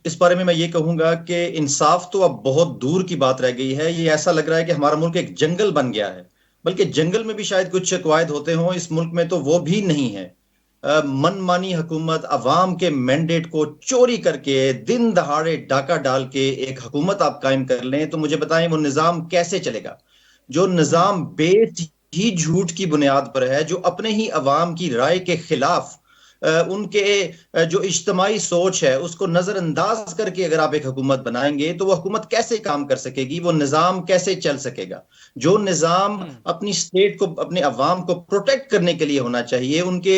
इस बारे में मैं ये कहूंगा कि इंसाफ तो अब बहुत दूर की बात रह गई है। ये ऐसा लग रहा है कि हमारा मुल्क एक जंगल बन गया है, बल्कि जंगल में भी शायद कुछ कवायद होते हों, इस मुल्क में तो वो भी नहीं है। मनमानी हुकूमत, अवाम के मैंडेट को चोरी करके दिन दहाड़े डाका डाल के एक हुकूमत आप कायम कर लें, तो मुझे बताएं वो निजाम कैसे चलेगा? जो हम्म। निजाम बेस ही झूठ की बुनियाद पर है, जो अपने ही अवाम की राय के खिलाफ उनके जो इज्तमाही सोच है उसको नजरअंदाज करके अगर आप एक हुकूमत बनाएंगे, तो वो हुकूमत कैसे काम कर सकेगी? वो निजाम कैसे चल सकेगा? जो निजाम हम्म। अपनी स्टेट को, अपने अवाम को प्रोटेक्ट करने के लिए होना चाहिए, उनके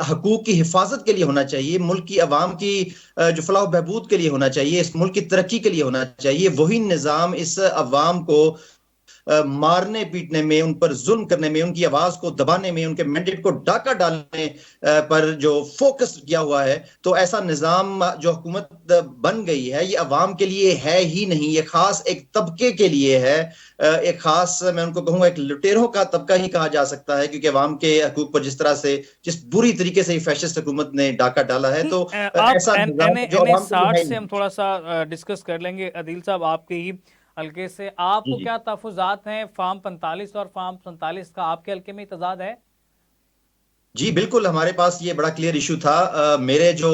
हकूक की हिफाजत के लिए होना चाहिए, मुल्क की अवाम की जो फलाह बहबूद के लिए होना चाहिए, इस मुल्क की तरक्की के लिए होना चाहिए, वही निजाम इस अवाम को मारने पीटने में, उन पर जुल्म करने में, उनकी आवाज को दबाने में, उनके मैंडेट को डाका डालने पर जो फोकस किया हुआ है, तो ऐसा निजाम जो हुकूमत बन गई है, ये अवाम के लिए है ही नहीं। ये खास एक तबके के लिए है, एक खास, मैं उनको कहूंगा एक लुटेरों का तबका ही कहा जा सकता है, क्योंकि अवाम के हकूक पर जिस तरह से, जिस बुरी तरीके से फैशिस्ट हुकूमत ने डाका डाला है, तो आप ऐसा एन एन निजाम जो एन ए अवाम के लिए साठ है ही से हम नहीं। थोड़ा सा डिस्कस कर लेंगे अदील साहब, आपके ही हल्के से। जी आपको जी। क्या तहफुजात हैं? फार्म 45 और फार्म 47 का आपके हल्के में तजाद है? जी बिल्कुल, हमारे पास ये बड़ा क्लियर इशू था। मेरे जो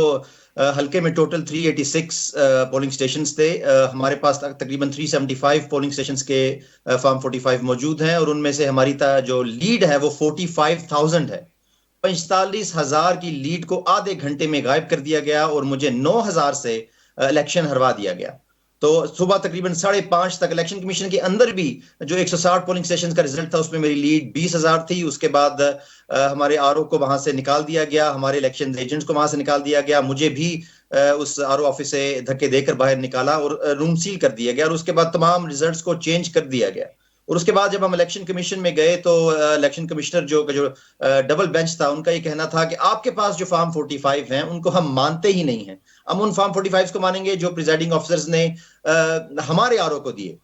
हल्के में टोटल 386 पोलिंग स्टेशंस थे, हमारे पास तकरीबन 375 पोलिंग स्टेशंस के फॉर्म 45 मौजूद हैं, और उनमें से हमारी जो लीड है वो 45,000 है। 45,000 की लीड को आधे घंटे में गायब कर दिया गया, और मुझे 9,000 से इलेक्शन हरवा दिया गया। तो सुबह तकरीबन 5:30 तक इलेक्शन कमीशन के अंदर भी जो 160 पोलिंग स्टेशन का रिजल्ट था, उसमें मेरी लीड 20,000 थी। उसके बाद हमारे आरओ को वहां से निकाल दिया गया, हमारे इलेक्शन एजेंट्स को वहां से निकाल दिया गया, मुझे भी उस आरओ ऑफिस से धक्के देकर बाहर निकाला और रूम सील कर दिया गया, और उसके बाद तमाम रिजल्ट्स को चेंज कर दिया गया। और उसके बाद जब हम इलेक्शन कमीशन में गए, तो इलेक्शन कमिश्नर जो जो डबल बेंच था, उनका ये कहना था कि आपके पास जो फॉर्म 45 हैं उनको हम मानते ही नहीं हैं। हम उन फॉर्म 45 को मानेंगे जो प्रिजाइडिंग ऑफिसर्स ने हमारे आरओ को दिए।